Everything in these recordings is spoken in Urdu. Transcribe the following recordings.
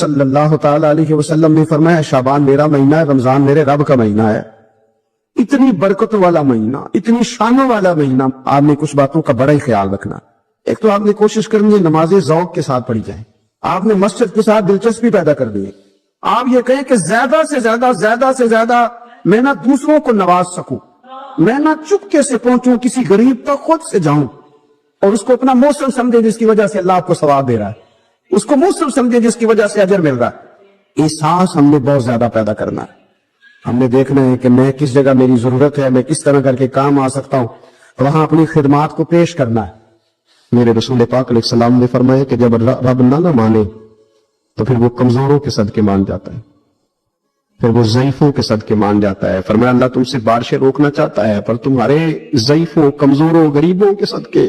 صلی اللہ تعالی علیہ وسلم نے فرمایا شعبان میرا مہینہ ہے، رمضان میرے رب کا مہینہ ہے۔ اتنی برکت والا مہینہ، اتنی شانوں والا مہینہ، آپ نے کچھ باتوں کا بڑا ہی خیال رکھنا۔ ایک تو آپ نے کوشش کرنی ہے نمازیں ذوق کے ساتھ پڑھی جائیں، آپ نے مسجد کے ساتھ دلچسپی پیدا کر دی ہے۔ آپ یہ کہیں کہ زیادہ سے زیادہ میں نہ دوسروں کو نواز سکوں، میں نہ چپکے سے پہنچوں کسی غریب تک، خود سے جاؤں اور اس کو اپنا موسم سمجھے جس کی وجہ سے اللہ آپ کو ثواب دے رہا ہے، اس کو موسم سمجھے جس کی وجہ سے اجر مل رہا ہے۔ احساس ہم نے بہت زیادہ پیدا کرنا ہے۔ ہم نے دیکھنا ہے کہ میں کس جگہ میری ضرورت ہے، میں کس طرح کر کے کام آ سکتا ہوں، وہاں اپنی خدمات کو پیش کرنا ہے۔ میرے رسول پاک علیہ السلام نے فرمایا کہ جب رب نہ مانے تو پھر وہ کمزوروں کے صدقے مان جاتا ہے، پھر وہ ضعیفوں کے صدقے مان جاتا ہے۔ فرمایا اللہ تم سے بارشیں روکنا چاہتا ہے پر تمہارے ضعیفوں، کمزوروں، غریبوں کے صدقے،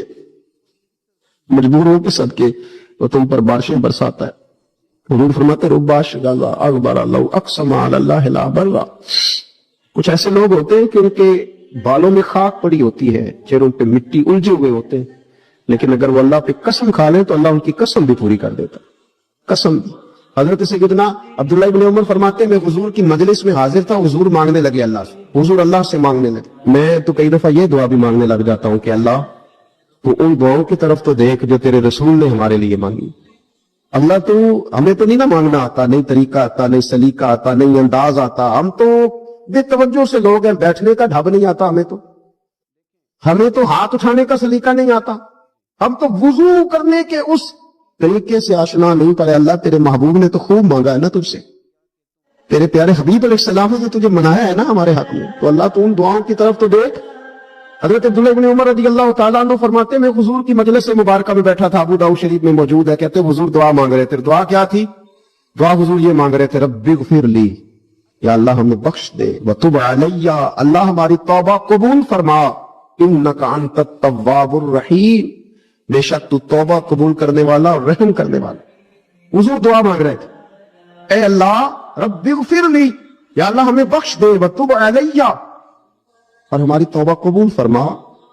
مجبوروں کے صدقے وہ تم پر بارشیں برساتا ہے۔ حضور فرماتے رب اشغال اکبر لو اقسم علی اللہ لا برا۔ کچھ ایسے لوگ ہوتے ہیں کہ ان کے بالوں میں خاک پڑی ہوتی ہے، چہروں پہ مٹی الجھے ہوئے ہوتے ہیں، لیکن اگر وہ اللہ پہ قسم کھا لیں تو اللہ ان کی قسم بھی پوری کر دیتا، قسم۔ حضرت سیدنا عبداللہ ابن عمر فرماتے ہیں میں حضور کی مجلس میں حاضر تھا، حضور مانگنے لگے اللہ سے، حضور اللہ سے مانگنے لگے۔ میں تو کئی دفعہ یہ دعا بھی مانگنے لگ جاتا ہوں کہ اللہ تو ان دعاؤں کی طرف تو دیکھ جو تیرے رسول نے ہمارے لیے مانگی۔ اللہ تو ہمیں تو نہیں نہ مانگنا آتا، نہیں طریقہ آتا، نہیں سلیقہ آتا، نہیں انداز آتا، ہم تو بے توجہ سے لوگ ہیں، بیٹھنے کا ڈھب نہیں آتا ہمیں تو ہاتھ اٹھانے کا سلیقہ نہیں آتا، ہم تو وضو کرنے کے اس طریقے سے آشنا نہیں۔ پر اللہ تیرے محبوب نے تو خوب مانگا ہے نا تجھ سے، تیرے پیارے حبیب علیہ السلام نے تجھے منایا ہے نا ہمارے حق میں، تو اللہ تو ان دعاؤں کی طرف تو دیکھ۔ حضرت عبداللہ ابن عمر رضی اللہ تعالیٰ عنہ فرماتے میں حضور کی مجلس مبارکہ میں بیٹھا تھا، ابو داؤد شریف میں موجود ہے، کہتے حضور دعا مانگ رہے تھے۔ دعا کیا تھی؟ دعا حضور یہ مانگ رہے تھے رب اغفر لی، یا اللہ ہمیں بخش دے، وتب علی، اللہ ہماری توبہ قبول فرما، انک انت التواب الرحیم، بے شک تو توبہ قبول کرنے والا اور رحم کرنے والا۔ حضور دعا مانگ رہے تھے اے اللہ رب اغفر لی، یا اللہ ہمیں بخش دے، وتب علی، اور ہماری توبہ قبول فرما،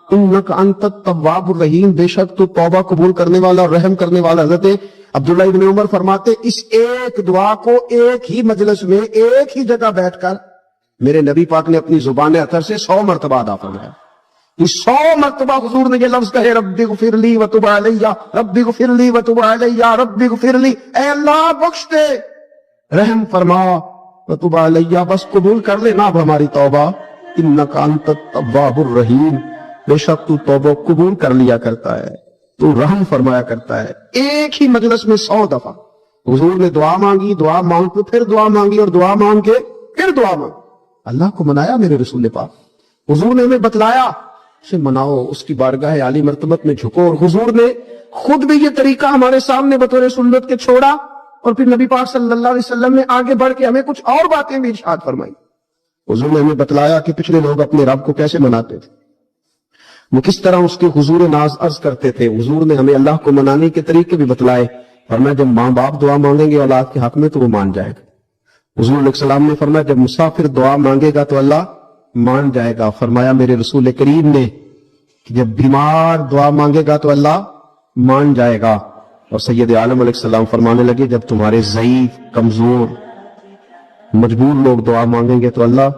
انک انت التواب الرحیم، بے شک تو توبہ قبول کرنے والا اور رحم کرنے والا۔ حضرت عبداللہ ابن عمر فرماتے اس ایک دعا کو ایک ہی مجلس میں ایک ہی جگہ بیٹھ کر میرے نبی پاک نے اپنی زبان اطہر سے 100 مرتبہ ادا فرمایا۔ 100 مرتبہ حضور نے یہ لفظ کہے رب اغفر لی وتب علی، رب اغفر لی وتب علی، رب اغفر لی، اے اللہ بخش دے، رحم فرما، وتب علی، بس قبول کر لے نا اب ہماری توبہ، انک انت التواب الرحیم، بے شک تو توبہ قبول کر لیا کرتا ہے، تو رحم فرمایا کرتا ہے۔ ایک ہی مجلس میں 100 دفعہ حضور نے دعا مانگی، دعا مانگ کے پھر دعا مانگی، اور دعا مانگ کے پھر دعا مانگ، اللہ کو منایا میرے رسول پاک۔ حضور نے ہمیں بتلایا اسے مناؤ، اس کی بارگاہ عالی مرتبت میں جھکو، اور حضور نے خود بھی یہ طریقہ ہمارے سامنے بطور سنت کے چھوڑا، اور پھر نبی پاک صلی اللہ علیہ وسلم نے آگے بڑھ کے ہمیں کچھ اور باتیں بھی ارشاد فرمائی۔ حضور نے ہمیں بتلایا کہ پچھلے لوگ اپنے رب کو کیسے مناتے تھے، وہ کس طرح اس کے حضور ناز عرض کرتے تھے۔ حضور نے ہمیں اللہ کو منانے کے طریقے بھی بتلائے، فرمایا جب ماں باپ دعا مانگیں گے اولاد کے حق میں تو وہ مان جائے گا۔ حضور علیہ السلام نے فرمایا جب مسافر دعا مانگے گا تو اللہ مان جائے گا۔ فرمایا میرے رسول کریم نے کہ جب بیمار دعا مانگے گا تو اللہ مان جائے گا۔ اور سید عالم علیہ السلام فرمانے لگے جب تمہارے ضعیف، کمزور، مجبور لوگ دعا مانگیں گے تو اللہ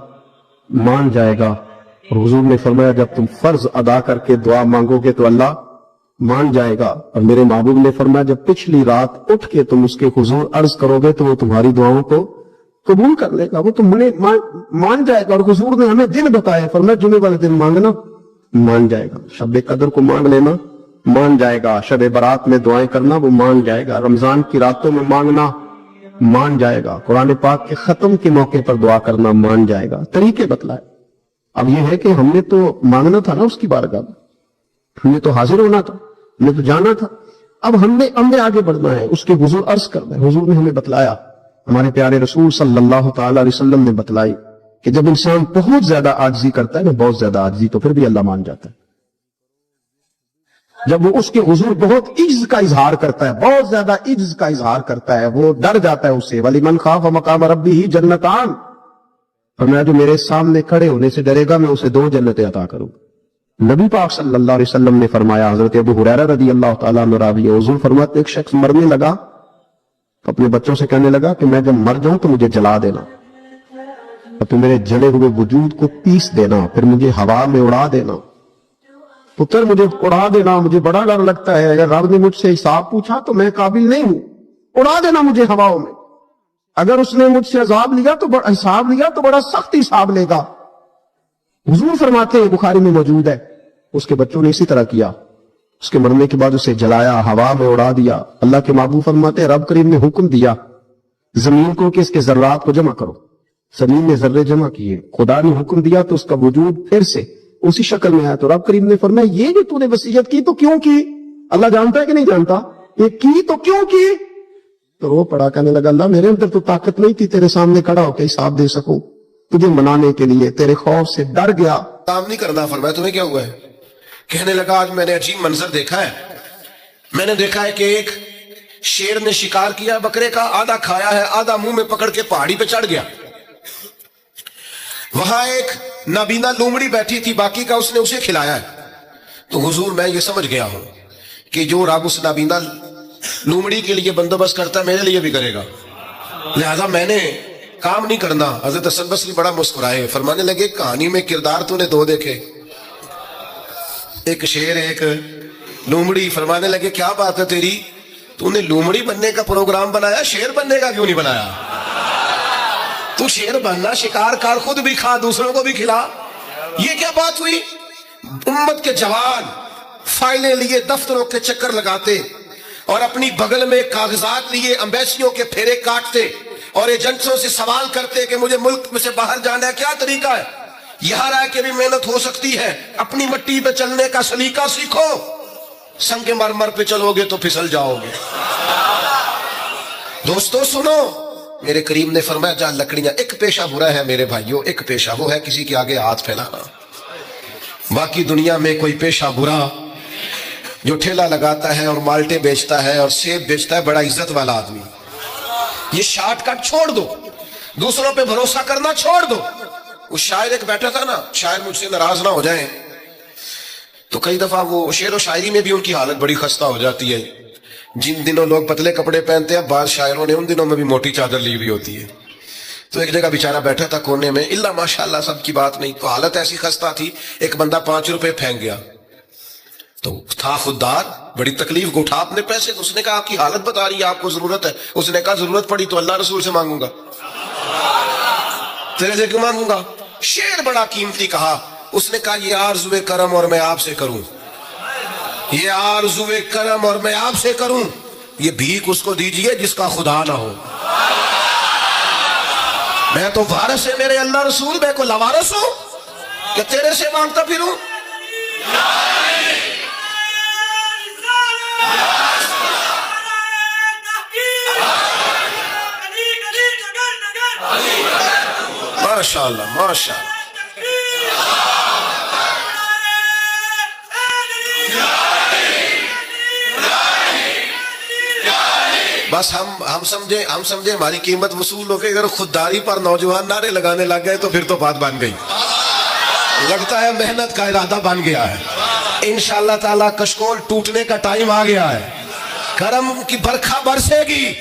مان جائے گا۔ اور حضور نے فرمایا جب تم فرض ادا کر کے دعا مانگو گے تو اللہ مان جائے گا۔ اور میرے محبوب نے فرمایا جب پچھلی رات اٹھ کے تم اس کے حضور عرض کرو گے تو وہ تمہاری دعاؤں کو قبول کر لے گا، وہ تم مان جائے گا۔ اور حضور نے ہمیں دن بتایا، فرمایا جمعے والے دن مانگنا مان جائے گا، شب قدر کو مانگ لینا مان جائے گا، شب برات میں دعائیں کرنا وہ مان جائے گا، رمضان کی راتوں میں مانگنا مان جائے گا، قرآن پاک کے ختم کے موقع پر دعا کرنا مان جائے گا۔ طریقے بتلائے۔ اب یہ ہے کہ ہم نے تو مانگنا تھا نا اس کی بارگاہ میں، ہم نے تو حاضر ہونا تھا، ہم نے تو جانا تھا، اب ہم نے آگے بڑھنا ہے، اس کے حضور عرض کرنا ہے۔ حضور نے ہمیں بتلایا، ہمارے پیارے رسول صلی اللہ تعالی علیہ وسلم نے بتلائی کہ جب انسان بہت زیادہ عاجزی کرتا ہے نا، بہت زیادہ عاجزی، تو پھر بھی اللہ مان جاتا ہے۔ جب وہ اس کے حضور بہت عجز کا اظہار کرتا ہے، بہت زیادہ عجز کا اظہار کرتا ہے، وہ ڈر جاتا ہے اسے، وَلِمَنْ خَافَ مَقَامَ رَبِّهِ جَنَّتَانِ، فرمایا جو میرے سامنے کھڑے ہونے سے ڈرے گا میں اسے 2 جنتیں عطا کروں۔ نبی پاک صلی اللہ علیہ وسلم نے فرمایا، حضرت ابو ہریرہ رضی اللہ تعالیٰ عنہ راوی، حضور فرماتے ایک شخص مرنے لگا تو اپنے بچوں سے کہنے لگا کہ میں جب مر جاؤں تو مجھے جلا دینا، اور پھر میرے جلے ہوئے وجود کو پیس دینا، پھر مجھے ہوا میں اڑا دینا، پتر مجھے اڑا دینا، مجھے بڑا ڈر لگتا ہے، اگر رب نے مجھ سے حساب پوچھا تو میں قابل نہیں ہوں، اڑا دینا مجھے ہواؤں میں، اگر اس نے مجھ سے عذاب لیا تو حساب لیا تو بڑا سخت حساب لے گا۔ حضور فرماتے ہیں، بخاری میں موجود ہے، اس کے بچوں نے اسی طرح کیا، اس کے مرنے کے بعد اسے جلایا، ہوا میں اڑا دیا۔ اللہ کے محبوب فرماتے ہیں، رب کریم نے حکم دیا زمین کو کہ اس کے ذرات کو جمع کرو، زمین نے ذرے جمع کیے، خدا نے حکم دیا تو اس کا وجود پھر سے اسی شکل میں آیا، تو رب کریم نے فرمایا یہ جو تو نے وصیت کی تو کیوں کی؟ اللہ جانتا ہے کہ نہیں جانتا؟ یہ کی تو کیوں کی؟ تو وہ پڑا کہنے لگا، اللہ میرے اندر تو طاقت نہیں تھی تیرے سامنے کھڑا ہو کے حساب دے سکوں، تجھے منانے کے لیے تیرے خوف سے ڈر گیا۔ کام نہیں کرنا۔ فرمایا تمہیں کیا ہوا ہے؟ کہنے لگا آج میں نے عجیب منظر دیکھا ہے، میں نے دیکھا ہے کہ ایک شیر نے شکار کیا بکرے کا، آدھا کھایا ہے، آدھا منہ میں پکڑ کے پہاڑی پہ چڑھ گیا، وہاں ایک نابینا لومڑی بیٹھی تھی، باقی کا اس نے اسے کھلایا ہے۔ تو حضور میں یہ سمجھ گیا ہوں کہ جو رب اس نابینا لومڑی کے لیے بندوبست کرتا ہے میرے لیے بھی کرے گا، لہذا میں نے کام نہیں کرنا۔ حضرت حسن بصری بڑا مسکرائے، فرمانے لگے کہانی میں کردار تو نے دو دیکھے، ایک شیر ایک لومڑی۔ فرمانے لگے کیا بات ہے تیری، تو نے لومڑی بننے کا پروگرام بنایا، شیر بننے کا کیوں نہیں بنایا؟ تو شیر بننا، شکار کر، خود بھی کھا دوسروں کو بھی کھلا۔ یہ کیا بات ہوئی؟ امت کے جوان فائلیں لیے دفتروں کے چکر لگاتے اور اپنی بغل میں کاغذات لیے امبیسیوں کے پھیرے کاٹتے اور ایجنٹوں سے سوال کرتے کہ مجھے ملک میں سے باہر جانا ہے، کیا طریقہ ہے؟ یہاں رہ کے بھی محنت ہو سکتی ہے، اپنی مٹی پہ چلنے کا سلیقہ سیکھو، سنگ مرمر پہ چلو گے تو پھسل جاؤ گے۔ دوستو سنو، میرے کریم نے فرمایا جہاں لکڑیاں، ایک پیشہ برا ہے میرے بھائیوں، ایک پیشہ وہ ہے کسی کے آگے ہاتھ پھیلانا۔ باقی دنیا میں کوئی پیشہ برا جو ٹھیلا لگاتا ہے اور مالٹے بیچتا ہے اور سیب بیچتا ہے، بڑا عزت والا آدمی، یہ شارٹ کٹ چھوڑ دو، دوسروں پہ بھروسہ کرنا چھوڑ دو۔ وہ شاعر ایک بیٹھا تھا نا، شاعر مجھ سے ناراض نہ ہو جائیں، تو کئی دفعہ وہ شعر و شاعری میں بھی ان کی حالت بڑی خستہ ہو جاتی ہے۔ جن دنوں لوگ پتلے کپڑے پہنتے ہیں، بعض شاعروں نے ان دنوں میں بھی موٹی چادر لی ہوئی ہوتی ہے۔ تو ایک جگہ بیچارہ بیٹھا تھا کونے میں، اللہ ماشاءاللہ سب کی بات نہیں، تو حالت ایسی خستہ تھی، ایک بندہ 5 روپے پھینک گیا، تو تھا خوددار، بڑی تکلیف کو اٹھا اپنے پیسے، اس نے کہا آپ کی حالت بتا رہی ہے، آپ کو ضرورت ہے۔ اس نے کہا ضرورت پڑی تو اللہ رسول سے مانگوں گا، تیرے سے کیوں مانگوں گا؟ شعر بڑا قیمتی کہا، اس نے کہا یہ آرزوے کرم اور میں آپ سے کروں، یہ آرزوے کرم اور میں آپ سے کروں، یہ بھیک اس کو دیجئے جس کا خدا نہ ہو۔ میں تو وارث ہے میرے اللہ رسول، میں کو لوارث ہوں کہ تیرے سے مانگتا پھروں؟ ماشاءاللہ ماشاءاللہ۔ بس ہم سمجھے ہماری قیمت وصول ہو گئی، اگر خودداری پر نوجوان نعرے لگانے لگ گئے تو پھر تو بات بن گئی، لگتا ہے محنت کا ارادہ بن گیا ہے۔ انشاءاللہ تعالی کشکول ٹوٹنے کا ٹائم آ گیا ہے، کرم کی برکھا برسے گی،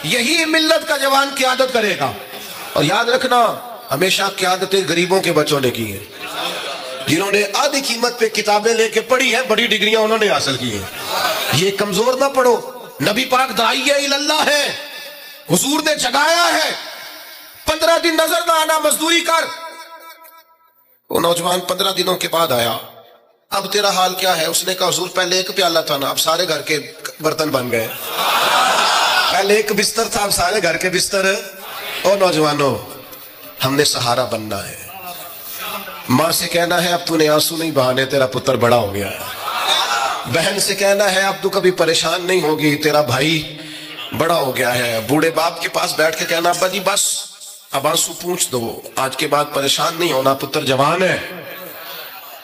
یہی ملت کا جوان قیادت کرے گا۔ اور یاد رکھنا، ہمیشہ قیادتیں غریبوں کے بچوں نے کی ہیں، جنہوں نے آدھی قیمت پہ کتابیں لے کے پڑھی ہیں، بڑی ڈگریاں انہوں نے حاصل کی ہیں۔ یہ کمزور نہ پڑھو، نبی پاک داعیہ اللہ ہے، حضور نے جگایا ہے، 15 دن نظر نہ آنا، مزدوری کر۔ وہ نوجوان 15 دنوں کے بعد آیا، اب تیرا حال کیا ہے؟ اس نے کہا حضور پہلے ایک پیالہ تھا نا، اب سارے گھر کے برتن بن گئے، پہلے ایک بستر تھا، اب سارے گھر کے بستر۔ او نوجوانوں، ہم نے سہارا بننا ہے، ماں سے کہنا ہے اب تو نے آنسو نہیں بہانے، تیرا پتر بڑا ہو گیا ہے، بہن سے کہنا ہے اب تو کبھی پریشان نہیں ہوگی، تیرا بھائی بڑا ہو گیا ہے، بوڑھے باپ کے پاس بیٹھ کے کہنا ابا جی بس اب آنسو پوچھ دو، آج کے بعد پریشان نہیں ہونا، پتر جوان ہے۔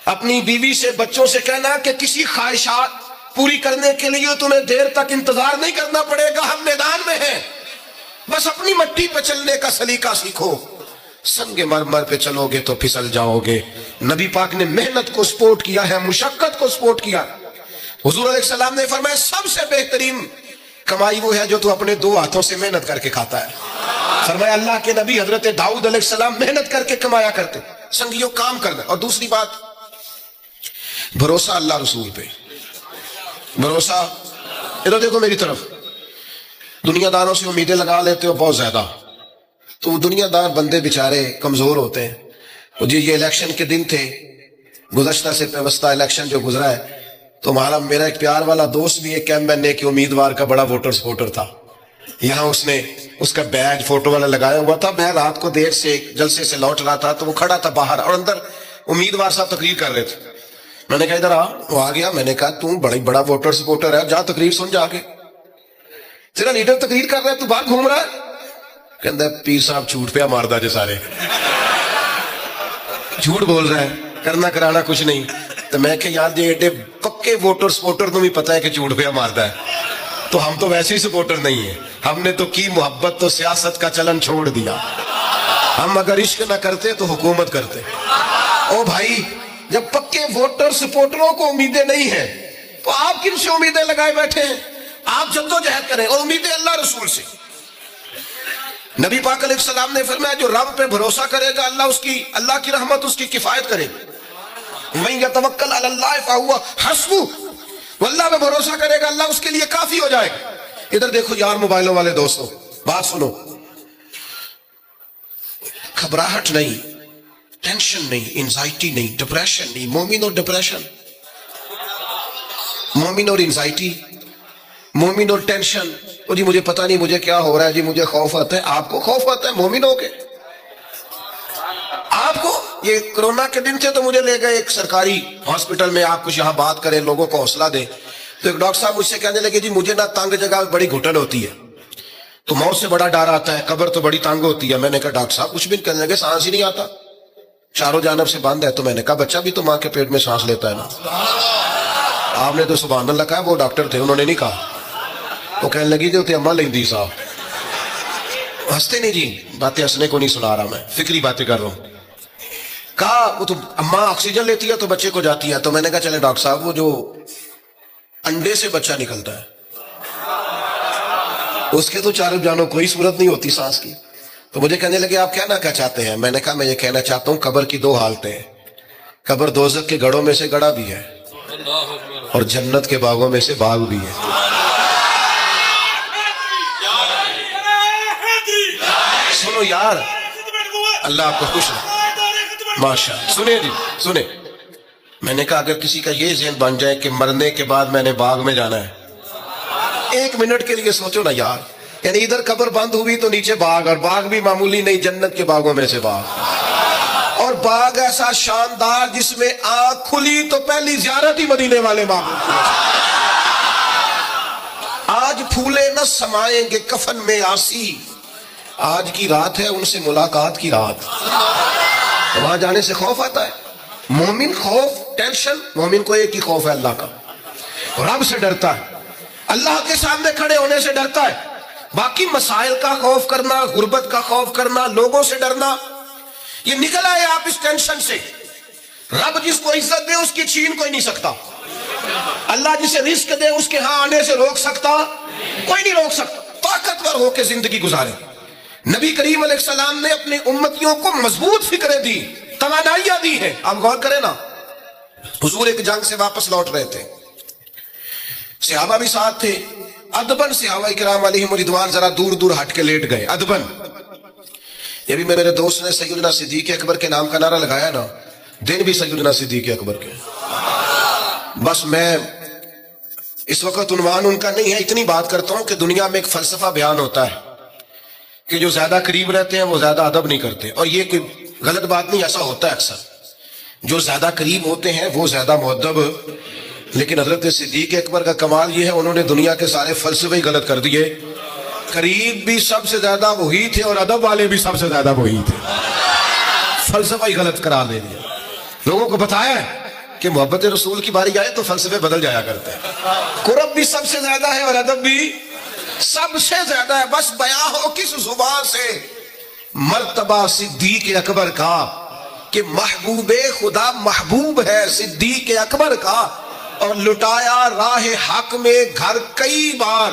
اپنی بیوی سے، بچوں سے کہنا کہ کسی خواہشات پوری کرنے کے لیے تمہیں دیر تک انتظار نہیں کرنا پڑے گا، ہم میدان میں ہیں، بس اپنی مٹی پہ چلنے کا سلیقہ سیکھو، سنگ مرمر پہ چلو گے تو پھسل جاؤ گے۔ نبی پاک نے محنت کو سپورٹ کیا ہے، مشقت کو سپورٹ کیا۔ حضور علیہ السلام نے فرمایا سب سے بہترین کمائی وہ ہے جو تو اپنے دو ہاتھوں سے محنت کر کے کھاتا ہے. فرمایا اللہ کے نبی حضرت داؤد علیہ السلام محنت کر کے کمایا کرتے. سنگیوں کام کرنا. اور دوسری بات بھروسہ اللہ رسول پہ. بھروسہ ادھر دیکھو میری طرف. دنیا داروں سے امیدیں لگا لیتے ہو بہت زیادہ, تو وہ دنیا دار بندے بیچارے کمزور ہوتے ہیں. جی یہ الیکشن کے دن تھے, گزشتہ سے پیوستہ الیکشن جو گزرا ہے, تو میرا ایک پیار والا دوست بھی ایک ایم این اے کے امیدوار کا بڑا ووٹر سپورٹر تھا. یہاں اس نے اس کا بیج فوٹو والا لگایا ہوا تھا. میں رات کو دیر سے جلسے سے لوٹ رہا تھا تو وہ کھڑا تھا باہر, اور اندر امیدوار صاحب تقریر کر رہے تھے. میں نے کہا ادھر آ. وہ آ گیا. میں نے کہا تم بڑا ووٹر سپورٹر ہے, جا تقریر سن جا کے. تیرا لیڈر تقریر کر رہا ہے, تو باہر گھوم رہا ہے. کہتا ہے پیر صاحب جھوٹ پہ ماردا جے سارے, جھوٹ بول رہا ہے, کرنا کرانا کچھ نہیں. تو میں کہ یار یہ ایڈے پکے ووٹر سپورٹر تو بھی پتا ہے کہ جھوٹ پہ ماردا ہے, تو ہم تو ویسے ہی سپورٹر نہیں ہیں. ہم نے تو کی محبت تو سیاست کا چلن چھوڑ دیا. ہم اگر عشق نہ کرتے تو حکومت کرتے. او بھائی جب پکے ووٹر سپورٹروں کو امیدیں نہیں ہیں تو آپ کن سے امیدیں لگائے بیٹھے ہیں؟ آپ جدوجہد کریں, اور امیدیں اللہ رسول سے. نبی پاک علیہ السلام نے فرمایا جو رب پہ بھروسہ کرے گا اللہ کی رحمت اس کی کفایت کرے گی. وَمَن يَتَوَكَّلْ عَلَى اللَّهِ فَهُوَ حَسْبُهُ, وہ اللہ پہ بھروسہ کرے گا اللہ اس کے لیے کافی ہو جائے گا. ادھر دیکھو یار موبائلوں والے دوستوں, بات سنو. گھبراہٹ نہیں, ٹینشن نہیں, انزائٹی نہیں, ڈپریشن نہیں. مومن اور ڈپریشن, مومن اور انزائٹی, مومن اور ٹینشن. جی مجھے پتا نہیں مجھے کیا ہو رہا ہے, جی مجھے خوف آتا ہے. آپ کو خوف آتا ہے مومن ہو کے؟ آپ کو یہ کرونا کے دن تھے تو مجھے لے گئے ایک سرکاری ہاسپٹل میں, آپ کچھ یہاں بات کریں, لوگوں کو حوصلہ دیں. تو ایک ڈاکٹر صاحب مجھ سے کہنے لگے جی مجھے نہ تنگ جگہ بڑی گھٹن ہوتی ہے, تو موت سے بڑا ڈر آتا ہے, قبر تو بڑی تنگ ہوتی ہے. میں نے کہا ڈاکٹر صاحب کچھ بھی نہیں. کہنے لگے سانس ہی نہیں آتا, چاروں جانب سے بند ہے. تو میں نے کہا بچہ بھی تو ماں کے پیٹ میں سانس لیتا ہے نا. آپ نے تو سبحان اللہ کہا, وہ ڈاکٹر تھے انہوں نے نہیں کہا. وہ کہنے لگی جو اماں لیندی صاحب. ہنستے نہیں جی, باتیں ہنسنے کو نہیں سنا رہا, میں فکری باتیں کر رہا ہوں. کہا وہ تو اماں آکسیجن لیتی ہے تو بچے کو جاتی ہے. تو میں نے کہا چلے ڈاکٹر صاحب وہ جو انڈے سے بچہ نکلتا ہے اس کے تو چاروں جانوں کوئی صورت نہیں ہوتی سانس کی. تو مجھے کہنے لگے آپ کہنا کیا چاہتے ہیں؟ میں نے کہا میں یہ کہنا چاہتا ہوں قبر کی دو حالتیں ہیں. قبر دوزخ کے گڑھوں میں سے گڑھا بھی ہے اور جنت کے باغوں میں سے باغ بھی ہے. سنو یار, اللہ آپ کو خوش رکھے. ماشاء سنے جی سنے. میں نے کہا اگر کسی کا یہ ذہن بن جائے کہ مرنے کے بعد میں نے باغ میں جانا ہے, ایک منٹ کے لیے سوچو نا یار. یعنی ادھر قبر بند ہوئی تو نیچے باغ, اور باغ بھی معمولی نہیں, جنت کے باغوں میں سے باغ. اور باغ ایسا شاندار جس میں آنکھ کھلی تو پہلی زیارت ہی مدینے والے باغ. آج پھولے نہ سمائیں گے کفن میں آسی, آج کی رات ہے ان سے ملاقات کی رات. وہاں جانے سے خوف آتا ہے. مومن خوف ٹینشن, مومن کو ایک ہی خوف ہے اللہ کا, رب سے ڈرتا ہے, اللہ کے سامنے کھڑے ہونے سے ڈرتا ہے. باقی مسائل کا خوف کرنا, غربت کا خوف کرنا, لوگوں سے ڈرنا, یہ نکل آئے آپ اس ٹینشن سے. رب جس کو عزت دے اس کی چھین کوئی نہیں سکتا. اللہ جسے رزق دے اس کے ہاں آنے سے روک سکتا کوئی نہیں روک سکتا. طاقتور ہو کے زندگی گزارے. نبی کریم علیہ السلام نے اپنی امتیوں کو مضبوط فکریں دی, توانائیاں دی ہیں. آپ غور کریں نا, حضور ایک جنگ سے واپس لوٹ رہے تھے, صحابہ بھی ساتھ تھے. ادبن صحابہ کرام علیہم رضوان ذرا دور دور ہٹ کے لیٹ گئے. ادبن, یہ بھی میرے دوست نے سیدنا صدیق اکبر کے نام کا نعرہ لگایا نا, دن بھی سیدنا صدیق اکبر کے. بس میں اس وقت عنوان ان کا نہیں ہے, اتنی بات کرتا ہوں کہ دنیا میں ایک فلسفہ بیان ہوتا ہے کہ جو زیادہ قریب رہتے ہیں وہ زیادہ ادب نہیں کرتے. اور یہ کوئی غلط بات نہیں, ایسا ہوتا ہے اکثر. جو زیادہ قریب ہوتے ہیں وہ زیادہ مؤدب. لیکن حضرت صدیق اکبر کا کمال یہ ہے انہوں نے دنیا کے سارے فلسفے ہی غلط کر دیے. قریب بھی سب سے زیادہ وہی تھے اور ادب والے بھی سب سے زیادہ وہی تھے. فلسفہ ہی غلط کرا دے دیا. لوگوں کو بتایا ہے کہ محبت رسول کی باری آئے تو فلسفے بدل جایا کرتے ہیں. قرب بھی سب سے زیادہ ہے اور ادب بھی سب سے زیادہ ہے. بس بیان ہو کس زبان سے مرتبہ صدیق اکبر کا کہ محبوب خدا محبوب ہے صدیق اکبر کا, اور لٹایا راہ حق میں گھر کئی بار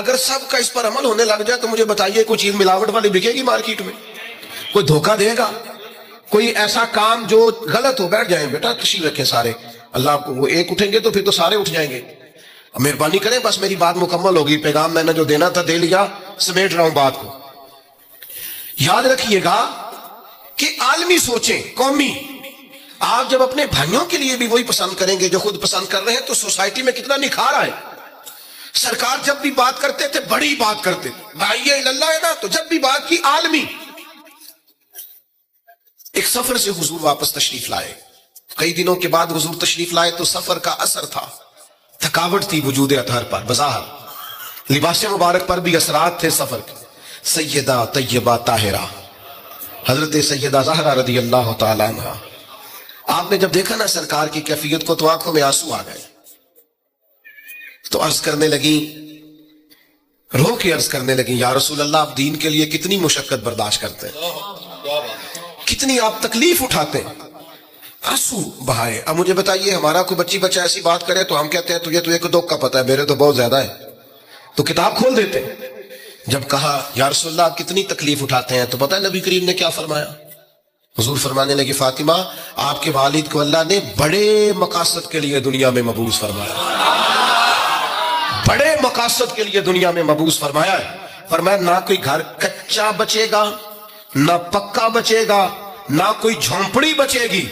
اگر سب کا اس پر عمل ہونے لگ جائے تو مجھے بتائیے کوئی چیز ملاوٹ والی بکے گی مارکیٹ میں؟ کوئی دھوکہ دے گا؟ کوئی ایسا کام جو غلط ہو؟ بیٹھ جائیں بیٹا، تشریف رکھیں سارے، اللہ آپ کو، وہ ایک اٹھیں گے تو پھر تو سارے اٹھ جائیں گے. مہربانی کریں، بس میری بات مکمل ہوگی، پیغام میں نے جو دینا تھا دے لیا، سمیٹ رہا ہوں بات کو. یاد رکھیے گا کہ عالمی سوچیں، قومی، آپ جب اپنے بھائیوں کے لیے بھی وہی پسند کریں گے جو خود پسند کر رہے ہیں تو سوسائٹی میں کتنا نکھار آئے. سرکار جب بھی بات کرتے تھے بڑی بات کرتے تھے، بھائی اللہ ہے نا، تو جب بھی بات کی عالمی. ایک سفر سے حضور واپس تشریف لائے، کئی دنوں کے بعد حضور تشریف لائے تو سفر کا اثر تھا، تھکاوٹ تھی وجود اطہر پر، بظاہر لباس مبارک پر بھی اثرات تھے سفر کے. سیدہ طیبہ طاہرہ حضرت سیدہ زہرا رضی اللہ تعالیٰ عنہ، آپ نے جب دیکھا نا سرکار کی کیفیت کو تو آنکھوں میں آنسو آ گئے. تو عرض کرنے لگی، رو کے عرض کرنے لگی، یا رسول اللہ آپ دین کے لیے کتنی مشقت برداشت کرتے ہیں، کتنی آپ تکلیف اٹھاتے ہیں. آنسو بہائے. اب مجھے بتائیے ہمارا کوئی بچی بچہ ایسی بات کرے تو ہم کہتے ہیں تجھے تو ایک دو کا پتہ ہے، میرے تو بہت زیادہ ہے، تو کتاب کھول دیتے. جب کہا یا رسول اللہ آپ کتنی تکلیف اٹھاتے ہیں تو پتہ ہے نبی کریم نے کیا فرمایا؟ حضور فرمانے لگے، فاطمہ آپ کے والد کو اللہ نے بڑے مقاصد کے لیے دنیا میں مبعوث فرمایا، بڑے مقاصد کے لیے دنیا میں مبعوث فرمایا ہے. فرمایا نہ کوئی گھر کچا بچے گا، نہ پکا بچے گا، نہ کوئی جھونپڑی بچے گی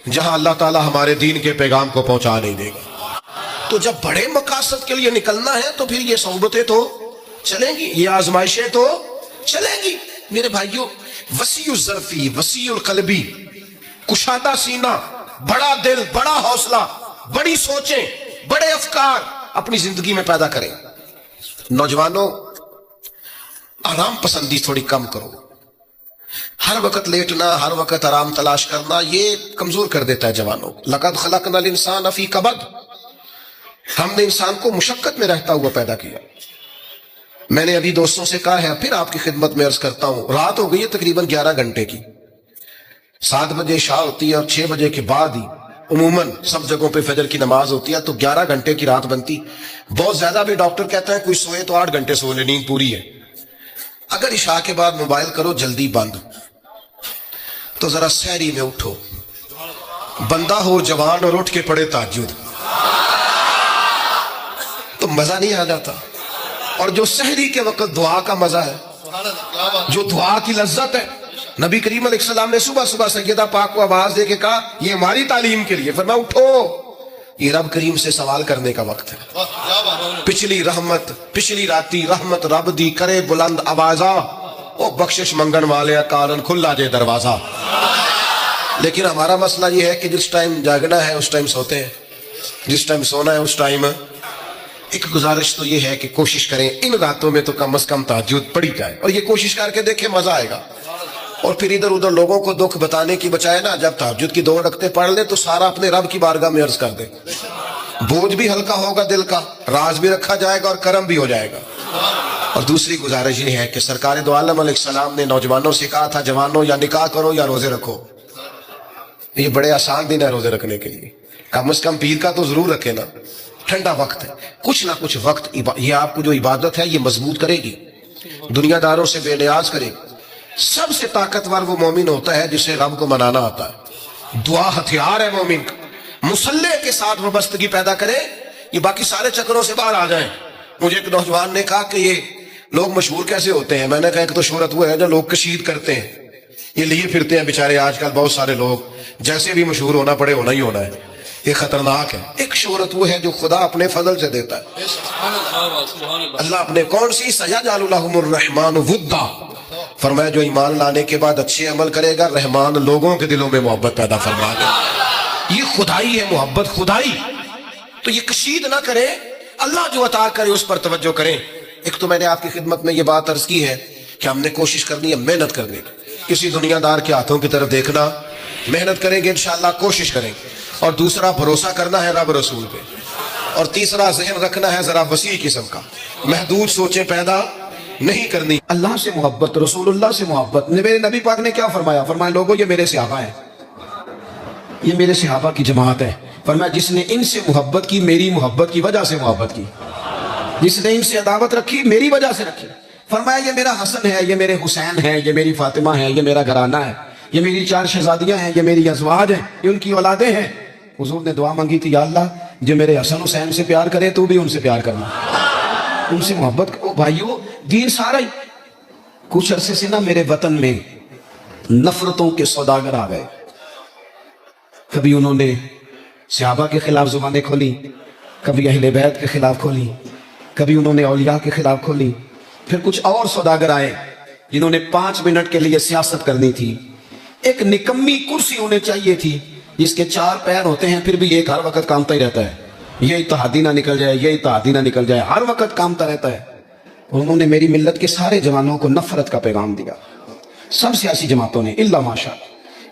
جہاں اللہ تعالیٰ ہمارے دین کے پیغام کو پہنچا نہیں دے گا. تو جب بڑے مقاصد کے لیے نکلنا ہے تو پھر یہ صحبتیں تو چلیں گی، یہ آزمائشیں تو چلیں گی. میرے بھائیوں، وسیع الظرفی، وسیع القلبی، کشادہ سینہ، بڑا دل، بڑا حوصلہ، بڑی سوچیں، بڑے افکار اپنی زندگی میں پیدا کریں. نوجوانوں، آرام پسندی تھوڑی کم کرو. ہر وقت لیٹنا، ہر وقت آرام تلاش کرنا، یہ کمزور کر دیتا ہے جوانوں. لقد خلقنا الانسان فی کبد، ہم نے انسان کو مشقت میں رہتا ہوا پیدا کیا. میں نے ابھی دوستوں سے کہا ہے، پھر آپ کی خدمت میں عرض کرتا ہوں، رات ہو گئی ہے تقریباً 11 گھنٹے کی. 7 بجے عشاء ہوتی ہے اور 6 بجے کے بعد ہی عموماً سب جگہوں پہ فجر کی نماز ہوتی ہے، تو 11 گھنٹے کی رات بنتی. بہت زیادہ بھی ڈاکٹر کہتا ہے کوئی سوئے تو 8 گھنٹے سو لے، نیند پوری ہے. اگر عشاء کے بعد موبائل کرو جلدی بند، تو ذرا سحری میں اٹھو، بندہ ہو جوان اور اٹھ کے پڑھے تہجد، تو مزہ نہیں آ جاتا. اور جو سحری کے وقت دعا کا مزہ ہے، جو دعا کی لذت ہے، نبی کریم علیہ السلام نے صبح صبح سیدہ پاک کو آواز دے کے کہا یہ ہماری تعلیم کے لیے، فرمایا اٹھو، یہ رب کریم سے سوال کرنے کا وقت ہے. پچھلی راتی رحمت رب دی کرے بلند آوازہ، او بخشش منگن والے کارن کھلا جے دروازہ. لیکن ہمارا مسئلہ یہ ہے کہ جس ٹائم جاگنا ہے اس ٹائم سوتے ہیں، جس ٹائم سونا ہے اس ٹائم. ایک گزارش تو یہ ہے کہ کوشش کریں ان راتوں میں تو کم از کم تہجد پڑھی جائے، اور یہ کوشش کر کے دیکھیں مزہ آئے گا. اور پھر ادھر ادھر لوگوں کو دکھ بتانے کی بچائے نا، جب تہجد کی 2 رکعتیں پڑھ لیں تو سارا اپنے رب کی بارگاہ میں عرض کر دیں، بوجھ بھی ہلکا ہوگا دل کا، راز بھی رکھا جائے گا اور کرم بھی ہو جائے گا. اور دوسری گزارش یہ ہے کہ سرکار دو عالم علیہ السلام نے نوجوانوں سے کہا تھا، جوانوں یا نکاح کرو یا روزے رکھو. یہ بڑے آسان دن ہے روزے رکھنے کے لیے، کم از کم پیر کا تو ضرور رکھے نا. ٹھنڈا وقت ہے، کچھ نہ کچھ وقت یہ آپ کو جو عبادت ہے یہ مضبوط کرے گی، دنیا داروں سے بے نیاز کرے گی. سب سے طاقتور وہ مومن ہوتا ہے جسے رب کو منانا آتا ہے. دعا ہتھیار ہے مومن کا. مسلح کے ساتھ وابستگی پیدا کرے، یہ باقی سارے چکروں سے باہر آ جائیں. مجھے ایک نوجوان نے کہا کہ یہ لوگ مشہور کیسے ہوتے ہیں؟ میں نے کہا ایک تو شہرت وہ ہے جو لوگ کشید کرتے ہیں، یہ لیے پھرتے ہیں بیچارے. آج کل بہت سارے لوگ جیسے بھی مشہور ہونا پڑے ہونا ہی ہونا ہے، یہ خطرناک ہے. ایک شہرت وہ ہے جو خدا اپنے فضل سے دیتا ہے. اللہ اپنے کون سی سیجعل لهم الرحمن ودا، فرمایا جو ایمان لانے کے بعد اچھے عمل کرے گا رحمان لوگوں کے دلوں میں محبت پیدا فرما دے. یہ خدائی ہے، محبت خدائی. تو یہ کشید نہ کرے، اللہ جو عطا کرے اس پر توجہ کریں. ایک تو میں نے آپ کی خدمت میں یہ بات عرض کی ہے کہ ہم نے کوشش کرنی ہے محنت کرنے کی، کسی دنیا دار کے ہاتھوں کی طرف دیکھنا، محنت کریں گے انشاءاللہ، کوشش کریں گے. اور دوسرا بھروسہ کرنا ہے رب رسول پہ. اور تیسرا ذہن رکھنا ہے ذرا وسیع قسم کا، محدود سوچیں پیدا نہیں کرنی. اللہ سے محبت، رسول اللہ سے محبت. میرے نبی پاک نے کیا فرمایا؟ فرمایا لوگوں یہ میرے صحابہ ہیں، یہ میرے صحابہ کی جماعت ہے. فرمایا جس نے ان سے محبت کی میری محبت کی وجہ سے محبت کی. جس نے ان سے عداوت رکھی میری وجہ سے رکھی. فرمایا یہ میرا حسن ہے، یہ میرے حسین ہے، یہ میری فاطمہ ہے، یہ میرا گھرانہ ہے، یہ میری 4 شہزادیاں ہیں، یہ میری ازواج ہیں، یہ ان کی اولادیں ہیں. حضور نے دعا مانگی تھی، یا اللہ جو میرے حسن حسین سے پیار کرے تو بھی ان سے پیار کرنا، ان سے محبت کرو. بھائیو دین سارا ہی. کچھ عرصے سے نا میرے وطن میں نفرتوں کے سوداگر آ گئے. کبھی انہوں نے صحابہ کے خلاف زبانیں کھولی، کبھی اہل بیت کے خلاف کھولی، کبھی انہوں نے اولیاء کے خلاف کھولی. پھر کچھ اور سوداگر آئے جنہوں نے 5 منٹ کے لیے سیاست کرنی تھی. ایک نکمی کرسی ہونے چاہیے تھی جس کے 4 پیر ہوتے ہیں پھر بھی ایک ہر وقت کامتا ہی رہتا ہے، یہ اتحادی نہ نکل جائے، یہ اتحادی نہ نکل جائے، ہر وقت کامتا رہتا ہے. انہوں نے میری ملت کے سارے جوانوں کو نفرت کا پیغام دیا، سب سیاسی جماعتوں نے الا ماشاء.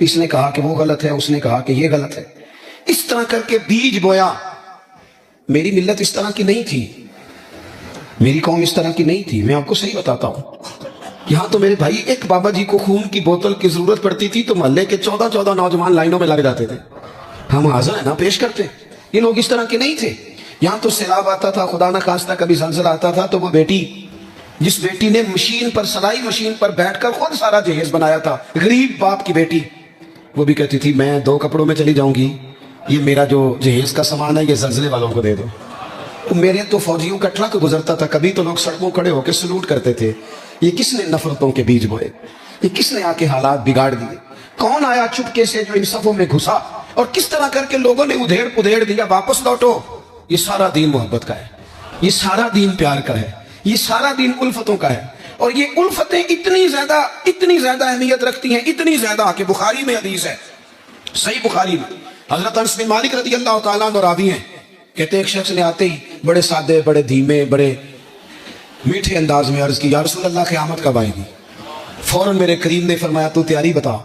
اس نے کہا کہ وہ غلط ہے، اس نے کہا کہ یہ غلط ہے. اس طرح کر کے بیج بویا. میری ملت اس طرح کی نہیں تھی، میری قوم اس طرح کی نہیں تھی. میں آپ کو صحیح بتاتا ہوں. یہاں تو میرے بھائی ایک بابا جی کو خون کی بوتل کی ضرورت پڑتی تھی تو محلے کے 14 نوجوان لائنوں میں لگ جاتے تھے. ہم حاضر ہیں نا پیش کرتے. یہ لوگ اس طرح کے نہیں تھے. یہاں تو سیلاب آتا تھا، خدا نہ خواستہ کبھی زلزلہ آتا تھا تو وہ بیٹی، جس بیٹی نے مشین پر، سلائی مشین پر بیٹھ کر خود سارا جہیز بنایا تھا، غریب باپ کی بیٹی، وہ بھی کہتی تھی میں 2 کپڑوں میں چلی جاؤں گی، یہ میرا جو جہیز کا سامان ہے یہ زلزلے والوں کو دے دو. میرے تو فوجیوں کا ٹرک گزرتا تھا، کبھی تو لوگ سڑکوں کھڑے ہو کے سلوٹ کرتے تھے. یہ کس نے نفرتوں کے بیج بوئے؟ یہ کس نے آ کے حالات بگاڑ دیے؟ کون آیا چپکے سے جو ان صفوں میں گھسا اور کس طرح کر کے لوگوں نے ادھیڑ پدھیڑ دیا واپس لوٹو. یہ سارا دین محبت کا ہے، یہ سارا دین پیار کا ہے، یہ سارا دین الفتوں کا ہے. اور یہ الفتیں اتنی زیادہ اہمیت رکھتی ہیں، اتنی زیادہ کہ بخاری میں حدیث ہے، صحیح بخاری میں، حضرت انس بن مالک رضی اللہ تعالیٰ عنہ راوی ہیں. کہتے ایک شخص نے آتے ہی بڑے سادے، بڑے دھیمے، بڑے میٹھے انداز میں عرض کی، یا رسول اللہ قیامت کب آئے گی؟ فوراً میرے کریم نے فرمایا تو تیاری بتا،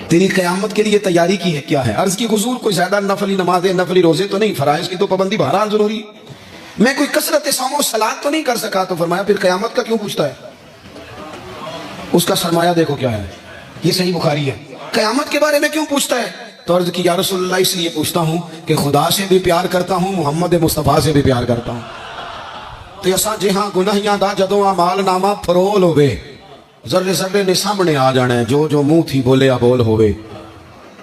تیری قیامت کے لیے تیاری کی ہے کیا ہے؟ عرض کی حضور کوئی زیادہ نفلی نمازیں، نفلی روزے تو نہیں، فرائض کی تو پابندی بہرحال ضروری، میں کوئی کثرت صوم و صلات تو نہیں کر سکا. تو فرمایا پھر قیامت کا کیوں پوچھتا ہے؟ اس کا سرمایہ دیکھو کیا ہے. یہ صحیح بخاری ہے. قیامت کے بارے میں کیوں پوچھتا ہے؟ تو عرض کی یا رسول اللہ اس لیے پوچھتا ہوں کہ خدا سے بھی پیار کرتا ہوں، محمد مصطفیٰ سے بھی پیار کرتا ہوں. تو ایسا جہاں گناہیاں دا جدوں اعمال نامہ فرول ہوئے، ذرے ذرے نے سامنے آ جانا ہے، جو منہ تھی بولیا بول ہوئے.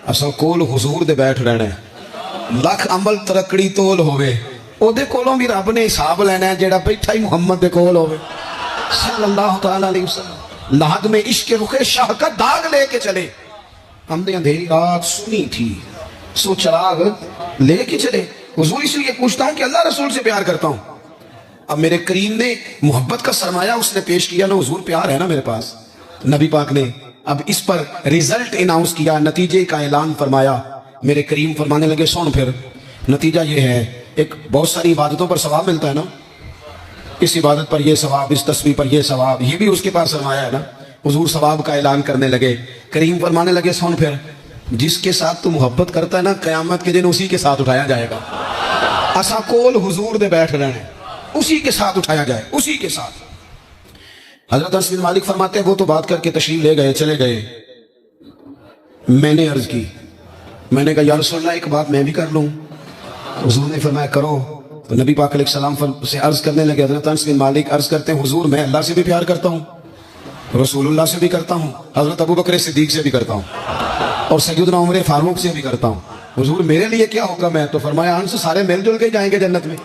اساں کول حضور دے بیٹھ رہنا ہے، لکھ عمل ترکڑی تول ہوئے، او دے کولوں بھی رب نے حساب لینا ہے جیڑا بیٹھا ہی محمد دے کول ہوئے صلی اللہ تعالیٰ علیہ وسلم. لحد میں عشق رخ شاہ کا داغ لے کے چلے. ہم نے اندھیری رات سنی تھی، سو چراغ لے کے چلے. حضور اس لیے پوچھتا ہوں کہ اللہ رسول سے پیار کرتا ہوں. اب میرے کریم نے محبت کا سرمایہ اس نے پیش کیا نا، حضور پیار ہے نا میرے پاس. نبی پاک نے اب اس پر ریزلٹ اناؤنس کیا، نتیجے کا اعلان فرمایا. میرے کریم فرمانے لگے سن پھر نتیجہ یہ ہے، ایک بہت ساری عبادتوں پر ثواب ملتا ہے نا، اس عبادت پر یہ ثواب، اس تسبیح پر یہ ثواب، یہ بھی اس کے پاس سرمایہ ہے نا. حضور ثواب کا اعلان کرنے لگے. کریم فرمانے لگے سن پھر جس کے ساتھ تو محبت کرتا ہے نا، قیامت کے دن اسی کے ساتھ اٹھایا جائے گا. اسا کول حضور دے بیٹھ رہے ہیں، اسی کے ساتھ اٹھایا جائے، اسی کے ساتھ. حضرت انس بن مالک فرماتے ہیں وہ تو بات کر کے تشریف لے گئے، چلے گئے. میں نے عرض کی، میں نے کہا یا رسول اللہ ایک بات میں بھی کر لوں. حضور نے فرمایا کرو. تو نبی پاک علیہ السلام سے عرض کرنے لگے. حضرت انس بن مالک عرض کرتے ہیں حضور میں اللہ سے بھی پیار کرتا ہوں، رسول اللہ سے بھی کرتا ہوں، حضرت ابو بکر صدیق سے بھی کرتا ہوں، اور سیدنا عمر فاروق سے بھی کرتا ہوں. حضور میرے لیے کیا حکم ہے؟ تو فرمایا انس سارے مل جل کے جائیں گے جنت میں.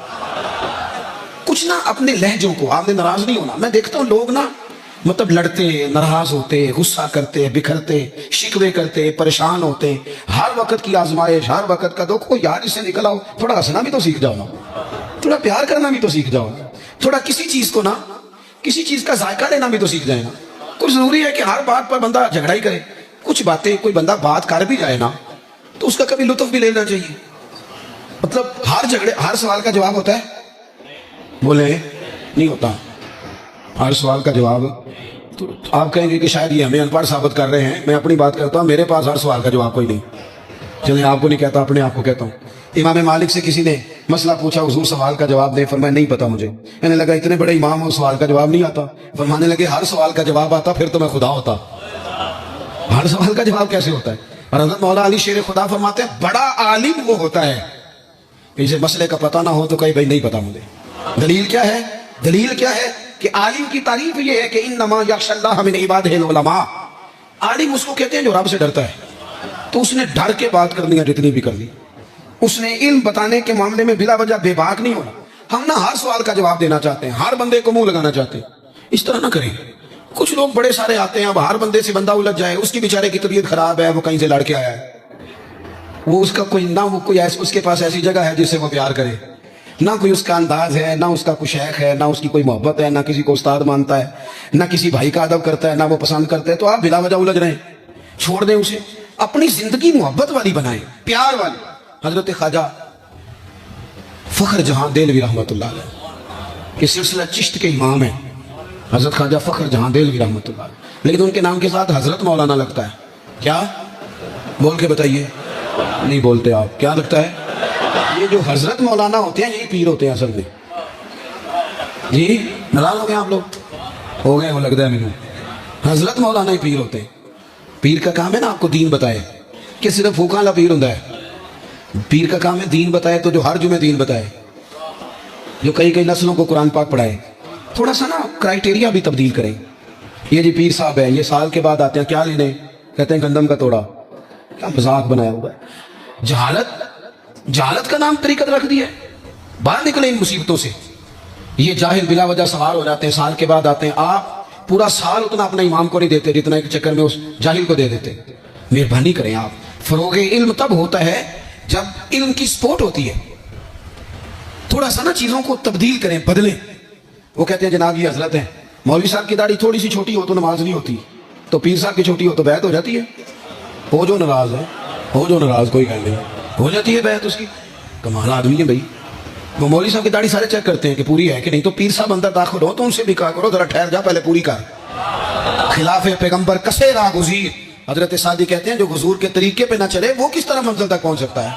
کچھ نہ اپنے لہجوں کو، آپ نے ناراض نہیں ہونا. میں دیکھتا ہوں لوگ نا مطلب لڑتے، ناراض ہوتے، غصہ کرتے، بکھرتے، شکوے کرتے، پریشان ہوتے، ہر وقت کی آزمائش، ہر وقت کا دکھ. یار اس سے نکل آؤ، تھوڑا ہنسنا بھی تو سیکھ جاؤ، تھوڑا پیار کرنا بھی تو سیکھ جاؤ، تھوڑا کسی چیز کو نا، کسی چیز کا ذائقہ لینا بھی تو سیکھ جائے نا. کچھ ضروری ہے کہ ہر بات پر بندہ جھگڑا ہی کرے. کچھ باتیں کوئی بندہ بات کر بھی جائے نا تو اس کا کبھی لطف بھی لینا چاہیے. مطلب ہر سوال کا جواب ہوتا ہے؟ بولے نہیں ہوتا. ہر سوال کا جواب تو آپ کہیں گے کہ شاید یہ ہمیں ان پڑھ ثابت کر رہے ہیں. میں اپنی بات کرتا ہوں، میرے پاس ہر سوال کا جواب کوئی نہیں. چلیں آپ کو نہیں کہتا، اپنے آپ کو کہتا ہوں. امام مالک سے کسی نے مسئلہ پوچھا، حضور سوال کا جواب دیں. فرمایا نہیں پتا مجھے. کہنے لگا اتنے بڑے امام ہو سوال کا جواب نہیں آتا. فرمانے لگے ہر سوال کا جواب آتا پھر تو میں خدا ہوتا. ہر سوال کا جواب کیسے ہوتا ہے؟ اور حضرت مولا علی شیر خدا فرماتے ہیں بڑا عالم وہ ہوتا ہے کہ اسے مسئلے کا پتہ نہ ہو تو کہیں بھائی نہیں پتا مجھے. دلیل کیا ہے؟ دلیل کیا ہے کہ عالم کی تعریف یہ ہے کہ انما یخشی اللہ من عبادہ العلماء. عالم اس کو کہتے ہیں جو رب سے ڈرتا ہے. تو اس نے ڈر کے بات کرنی ہے جتنی بھی کرنی. اس نے علم بتانے کے معاملے میں بلا وجہ بے باک نہیں ہونا. ہم نہ ہر سوال کا جواب دینا چاہتے ہیں, ہر بندے کو منہ لگانا چاہتے ہیں. اس طرح نہ کریں. کچھ لوگ بڑے سارے آتے ہیں, اب ہر بندے سے بندہ الجھ جائے, اس کی بیچارے کی طبیعت خراب ہے, وہ کہیں سے لڑ کے آیا ہے, وہ اس کا کوئی نہ وہ کوئی اس کے پاس ایسی جگہ ہے جس سے وہ پیار کرے, نہ کوئی اس کا انداز ہے, نہ اس کا کوئی شیخ ہے, نہ اس کی کوئی محبت ہے, نہ کسی کو استاد مانتا ہے, نہ کسی بھائی کا ادب کرتا ہے, نہ وہ پسند کرتا ہے, تو آپ بلا وجہ الجھ رہے ہیں. چھوڑ دیں اسے, اپنی زندگی محبت والی بنائیں, پیار والی. حضرت خواجہ فخر جہاں دہلوی رحمۃ اللہ علیہ کے سلسلہ چشت کے امام ہیں, حضرت خواجہ فخر جہاں دہلوی رحمۃ اللہ علیہ, لیکن ان کے نام کے ساتھ حضرت مولانا لگتا ہے. کیا بول کے بتائیے؟ نہیں بولتے آپ. کیا لگتا ہے؟ یہ جو حضرت مولانا ہوتے ہیں یہی پیر ہوتے ہیں اصل میں. جی ناراض ہو گئے آپ لوگ؟ ہو گئے, وہ لگتا ہے مجھے. حضرت مولانا ہی پیر ہوتے ہیں. پیر کا کام ہے نا آپ کو دین بتائے, کہ صرف پھوکا والا پیر ہوتا ہے. پیر کا کام ہے دین بتائے, تو جو ہر جمعے دین بتائے, جو کئی نسلوں کو قرآن پاک پڑھائے. تھوڑا سا نا کرائٹیریا بھی تبدیل کریں. یہ جی پیر صاحب ہے, یہ سال کے بعد آتے ہیں, کیا لینے؟ کہتے ہیں گندم کا توڑا. کیا مذاق بنایا ہوا ہے. جہالت کا نام طریقت رکھ دی ہے. باہر نکلیں ان مصیبتوں سے. یہ جاہل بلا وجہ سوار ہو جاتے ہیں, سال کے بعد آتے ہیں. آپ پورا سال اتنا اپنا امام کو نہیں دیتے جتنا ایک چکر میں اس جاہل کو دے دیتے. مہربانی کریں آپ. فروغ علم تب ہوتا ہے جب علم کی سپورٹ ہوتی ہے. تھوڑا سا نا چیزوں کو تبدیل کریں, بدلیں. وہ کہتے ہیں جناب یہ حضرت ہیں, مولوی صاحب کی داڑھی تھوڑی سی چھوٹی ہو تو نماز نہیں ہوتی, تو پیر صاحب کی چھوٹی ہو تو بیعت ہو جاتی ہے. ہو جو ناراض ہے, ہو جو ناراض, کوئی گل نہیں, ہو جاتی ہے بیعت اس کی. کمال آدمی ہے بھائی. وہ مولوی صاحب کی داڑھی سارے چیک کرتے ہیں کہ پوری ہے کہ نہیں, تو پیر صاحب اندر داخل ہو تو ان سے بھی کہا کرو ذرا ٹھہر جا, پہلے پوری کر. خلاف پیغمبر کسے راہ گزیر. حضرت سعدی کہتے ہیں جو حضور کے طریقے پہ نہ چلے وہ کس طرح منزل تک پہنچ سکتا ہے.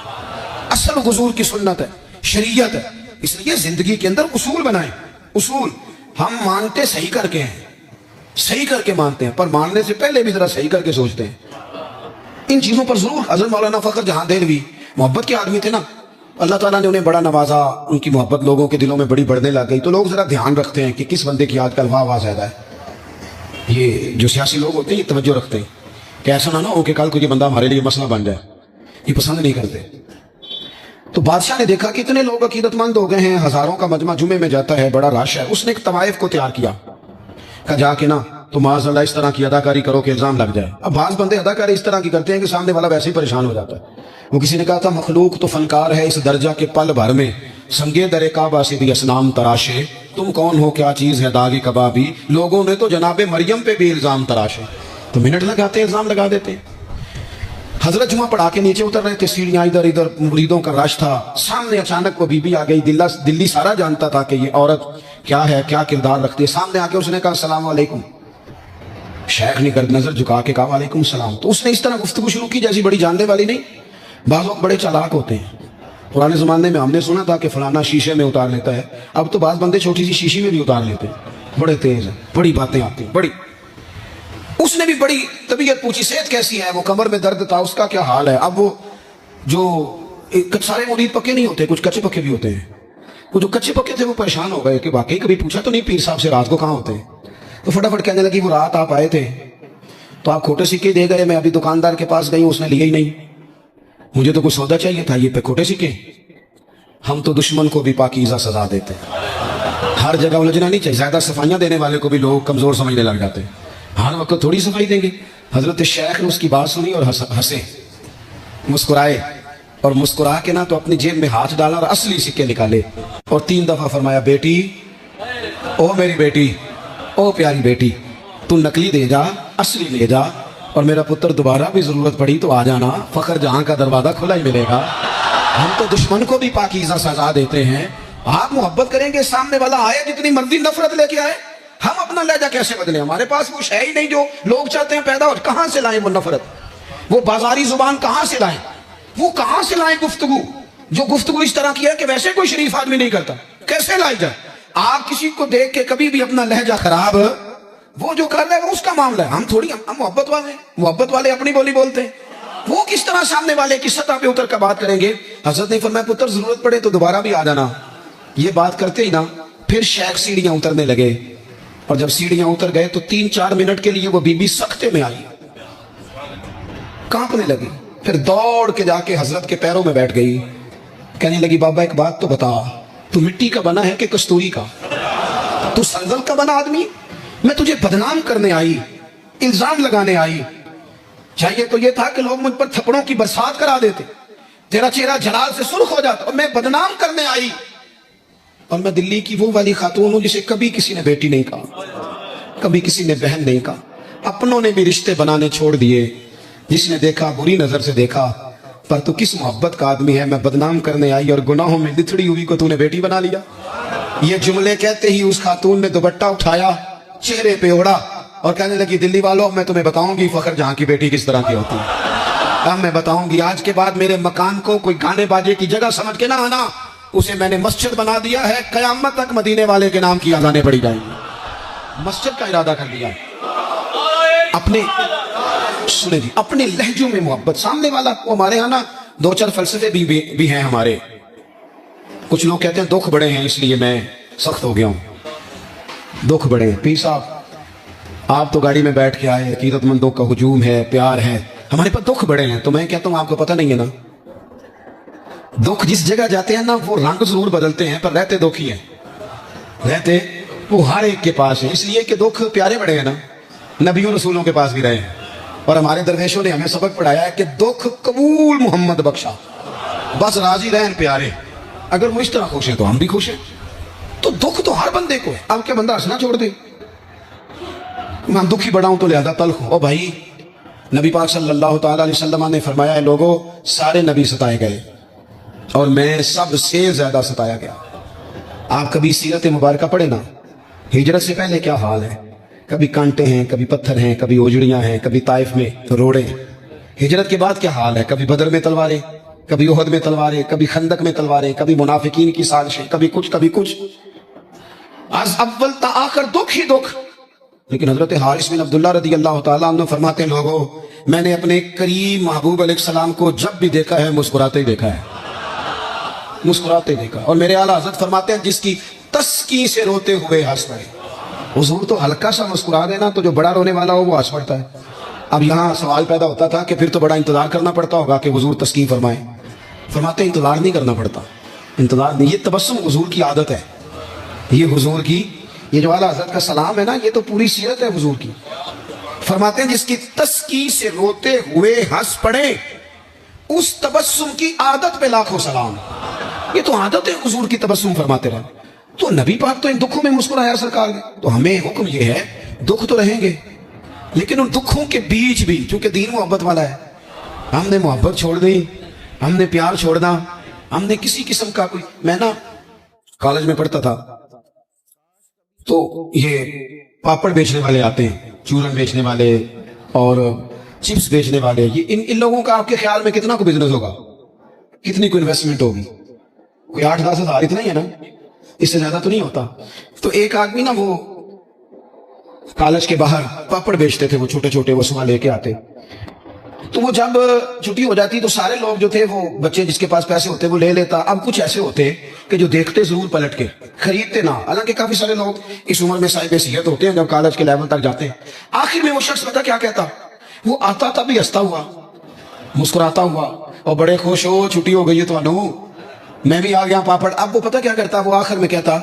اصل حضور کی سنت ہے, شریعت ہے. اس لیے زندگی کے اندر اصول بنائیں. اصول ہم مانتے صحیح کر کے ہیں, صحیح کر کے مانتے ہیں, پر ماننے سے پہلے بھی ذرا صحیح کر کے سوچتے ہیں. ان چیزوں پر ضرور. حضرت مولانا فخر جہاں دہلوی محبت کے آدمی تھے نا, اللہ تعالیٰ نے انہیں بڑا نوازا, ان کی محبت لوگوں کے دلوں میں بڑی بڑھنے لگ گئی. تو لوگ ذرا دھیان رکھتے ہیں کہ کس بندے کی آج کل واہ واہ زیادہ ہے. یہ جو سیاسی لوگ ہوتے ہیں یہ توجہ رکھتے ہیں کہ ایسا نہ ہو کہ کل کو یہ بندہ ہمارے لیے مسئلہ بن جائے. یہ پسند نہیں کرتے. تو بادشاہ نے دیکھا کہ اتنے لوگ عقیدت مند ہو گئے ہیں, ہزاروں کا مجمع جمعے میں جاتا ہے, بڑا رش ہے. اس نے ایک طوائف کو تیار کیا, کہا جا کے نا تو معاذ اللہ اس طرح کی اداکاری کرو کہ الزام لگ جائے. اب بعض بندے اداکاری اس طرح کی کرتے ہیں کہ سامنے والا ویسے ہی پریشان ہو جاتا ہے. وہ کسی نے کہا تھا مخلوق تو فنکار ہے اس درجہ کے پل بھر میں, سنگے در کعبہ سے بھی اسنام تراشے, تم کون ہو کیا چیز ہے داغی کبابی, لوگوں نے تو جناب مریم پہ بھی الزام تراشے. تو منٹ لگاتے ہیں, الزام لگا دیتے ہیں. حضرت جمعہ پڑھا کے نیچے اتر رہے تھے, سیڑھیاں ادھر ادھر, مریدوں کا رش تھا. سامنے اچانک وہ بی بی آ گئی. دلی سارا جانتا تھا کہ یہ عورت کیا ہے, کیا کردار رکھتی ہے. سامنے آ کے اس نے کہا السلام علیکم. شیخ نے گرد نظر جھکا کے کہا وعلیکم السلام. تو اس نے اس طرح گفتگو شروع کی جیسی بڑی جاننے والی نہیں. بعض لوگ بڑے چالاک ہوتے ہیں. پرانے زمانے میں ہم نے سنا تھا کہ فلانا شیشے میں اتار لیتا ہے, اب تو بعض بندے چھوٹی سی شیشی میں بھی اتار لیتے ہیں. بڑے تیز ہیں, بڑی باتیں آتی ہیں, بڑی. اس نے بھی بڑی طبیعت پوچھی, صحت کیسی ہے, وہ کمر میں درد تھا, اس کا کیا حال ہے. اب وہ جو سارے مرید پکے نہیں ہوتے, کچھ کچے پکے بھی ہوتے ہیں. وہ جو کچے پکے تھے وہ پریشان ہو گئے کہ واقعی کبھی پوچھا تو نہیں پیر صاحب سے رات کو کہاں ہوتے ہیں. تو فٹافٹ کہنے لگی وہ رات آپ آئے تھے تو آپ کھوٹے سکے دے گئے, میں ابھی دکاندار کے پاس گئی ہوں, اس نے لیا ہی نہیں. مجھے تو کچھ سودا چاہیے تھا, یہ پہ کھوٹے سکے. ہم تو دشمن کو بھی پاکیزہ سزا دیتے ہیں. ہر جگہ الجھنا نہیں چاہیے. زیادہ صفائیاں دینے والے کو بھی لوگ کمزور سمجھنے لگ جاتے ہیں. ہر وقت تھوڑی صفائی دیں گے. حضرت شیخ نے اس کی بات سنی اور ہنسے, مسکرائے, اور مسکرا کے نا تو اپنی جیب میں ہاتھ ڈالا اور اصلی سکے نکالے اور 3 دفعہ فرمایا بیٹی, او میری بیٹی, او پیاری بیٹی, تو نقلی دے جا, اصلی لے جا, اور میرا پتر دوبارہ بھی ضرورت پڑی تو آ جانا, فخر جہاں کا دروازہ کھلا ہی ملے گا. ہم تو دشمن کو بھی پاکیزہ سزا دیتے ہیں. آپ محبت کریں گے, سامنے والا آئے جتنی مرضی نفرت لے کے آئے. ہم اپنا لہجہ کیسے بدلیں؟ ہمارے پاس وہ شے ہی نہیں جو لوگ چاہتے ہیں پیدا ہو. کہاں سے لائیں وہ نفرت, وہ بازاری زبان کہاں سے لائیں, وہ کہاں سے لائیں گفتگو جو گفتگو اس طرح کی ہے کہ ویسے کوئی شریف آدمی نہیں کرتا. کیسے لائی جائے؟ آپ کسی کو دیکھ کے کبھی بھی اپنا لہجہ خراب, وہ جو کر رہا ہے وہ اس کا معاملہ ہے. ہم تھوڑی, ہم محبت والے ہیں, محبت والے اپنی بولی بولتے ہیں. وہ کس طرح سامنے والے کی سطح پہ اتر کر بات کریں گے؟ حضرت نے فرمایا پتر ضرورت پڑے تو دوبارہ بھی آ جانا. یہ بات کرتے ہی نا پھر شیخ سیڑھیاں اترنے لگے، اور جب سیڑھیاں اتر گئے تو 3-4 منٹ کے لیے وہ بی بی سکتے میں آئی، کانپنے لگی، پھر دوڑ کے جا کے حضرت کے پیروں میں بیٹھ گئی، کہنے لگی بابا ایک بات تو بتا، تو مٹی کا بنا ہے کہ کستوری کا؟ تو سنزل کا بنا آدمی؟ میں تجھے بدنام کرنے آئی، الزام لگانے آئی، چاہیے تو یہ تھا کہ لوگ مجھ پر تھپڑوں کی برسات کرا دیتے، تیرا چہرہ جلال سے سرخ ہو جاتا، اور میں بدنام کرنے آئی، اور میں دلی کی وہ والی خاتون ہوں جسے کبھی کسی نے بیٹی نہیں کہا، کبھی کسی نے بہن نہیں کہا، اپنوں نے بھی رشتے بنانے چھوڑ دیے، جس نے دیکھا بری نظر سے دیکھا، پر تو کس محبت کا آدمی ہے، میں بدنام کرنے آئی اور گناہوں میں لتھڑی ہوئی کو تو نے بیٹی بنا لیا۔ یہ جملے کہتے ہی اس خاتون نے دوپٹہ اٹھایا، چہرے پہ اوڑا، اور کہنے لگی دلی والوں میں تمہیں بتاؤں گی فخر جہاں کی بیٹی کس طرح کی ہوتی ہے، اب میں بتاؤں گی، آج کے بعد میرے مکان کو کوئی گانے باجے کی جگہ سمجھ کے نہ آنا، اسے میں نے مسجد بنا دیا ہے، قیامت تک مدینے والے کے نام کی اذانیں پڑھی جائیں گی، مسجد کا ارادہ کر دیا۔ اپنے سنیں جی، اپنے لہجوں میں محبت، سامنے والا کو ہمارے ہاں نا 2-4 فلسفے بھی ہیں ہمارے، کچھ لوگ کہتے ہیں دکھ بڑے ہیں اس لیے میں سخت ہو گیا ہوں، دکھ بڑے ہیں، پیر صاحب آپ تو گاڑی میں بیٹھ کے آئے، عقیدت مندوں کا ہجوم ہے، پیار ہے، ہمارے پاس دکھ بڑے ہیں، تو میں کہتا ہوں آپ کو پتہ نہیں ہے نا، دکھ جس جگہ جاتے ہیں نا وہ رنگ ضرور بدلتے ہیں پر رہتے دکھ ہی ہیں، رہتے وہ ہر ایک کے پاس ہیں، اس لیے کہ دکھ پیارے بڑے ہیں نا، نبیوں رسولوں کے پاس بھی رہے ہیں، اور ہمارے درویشوں نے ہمیں سبق پڑھایا ہے کہ دکھ قبول محمد بخشا، بس راضی رہن پیارے، اگر وہ اس طرح خوش ہیں تو ہم بھی خوش ہیں، تو دکھ تو ہر بندے کو ہے، اب کیا بندہ ہنسنا چھوڑ دے، میں دکھی بڑا ہوں تو لہذا تلخ ہوں، او بھائی نبی پاک صلی اللہ تعالیٰ علیہ وسلم نے فرمایا ہے لوگوں سارے نبی ستائے گئے اور میں سب سے زیادہ ستایا گیا۔ آپ کبھی سیرت مبارکہ پڑھیں نا، ہجرت سے پہلے کیا حال ہے، کبھی کانٹے ہیں، کبھی پتھر ہیں، کبھی اوجڑیاں ہیں، کبھی طائف میں روڑے ہیں، ہجرت کے بعد کیا حال ہے، کبھی بدر میں تلواریں، کبھی احد میں تلواریں، کبھی خندق میں تلواریں، کبھی منافقین کی سازشیں، کبھی کچھ، از اول تا آخر دکھ ہی دکھ۔ لیکن حضرت حارث بن عبداللہ رضی اللہ تعالیٰ عنہ فرماتے ہیں لوگوں میں نے اپنے کریم محبوب علیہ السلام کو جب بھی دیکھا ہے مسکراتے ہی دیکھا ہے، مسکراتے دیکھا، اور میرے اعلیٰ حضرت فرماتے ہیں جس کی تسکی سے روتے ہوئے ہنس پڑے، حضور تو ہلکا سا مسکرا دینا تو جو بڑا رونے والا ہو وہ ہنس پڑتا ہے۔ اب یہاں سوال پیدا ہوتا تھا کہ پھر تو بڑا انتظار کرنا پڑتا ہوگا کہ حضور تسکین فرمائیں، فرماتے ہیں انتظار نہیں کرنا پڑتا، انتظار نہیں، یہ تبسم حضور کی عادت ہے، یہ حضور کی، یہ جو اعلیٰ حضرت کا سلام ہے نا یہ تو پوری سیرت ہے حضور کی۔ فرماتے ہیں جس کی تسکی سے روتے ہوئے ہنس پڑے اس تبسم کی عادت پہ لاکھوں سلام، یہ تو عادت ہے حضور کی تبسم فرماتے رہے۔ تو نبی پاک تو ان دکھوں میں مسکرایا سرکار نے، تو ہمیں حکم یہ ہے دکھ تو رہیں گے لیکن ان دکھوں کے بیچ بھی چونکہ دین محبت والا ہے، ہم نے محبت چھوڑ دی، ہم نے پیار چھوڑنا، ہم نے کسی قسم کا کوئی، میں نا کالج میں پڑھتا تھا تو یہ پاپڑ بیچنے والے آتے ہیں، چورن بیچنے والے اور چپس بیچنے والے، یہ ان لوگوں کا آپ کے خیال میں کتنا کو بزنس ہوگا، کتنی کو انویسٹمنٹ ہوگی، کوئی 8-10 ہزار اتنا ہی ہے نا، اس سے زیادہ تو نہیں ہوتا۔ تو ایک آدمی نا وہ کالج کے باہر پاپڑ بیچتے تھے، وہ چھوٹے چھوٹے وہ سوا لے کے آتے، تو وہ جب چھٹی ہو جاتی تو سارے لوگ جو تھے وہ بچے جس کے پاس پیسے ہوتے وہ لے لیتا، اب کچھ ایسے ہوتے کہ جو دیکھتے ضرور پلٹ کے خریدتے نہ، حالانکہ کافی سارے لوگ اس عمر میں صاحب صحت ہوتے ہیں جب کالج کے لیول تک جاتے ہیں۔ آخر میں وہ شخص پتہ کیا کہتا، وہ آتا تھا بھی ہنستا ہوا مسکراتا ہوا اور بڑے خوش ہو چھٹی ہو گئی ہے تو انو میں بھی آ گیا پاپڑ۔ اب وہ پتہ کیا کرتا، وہ آخر میں کہتا،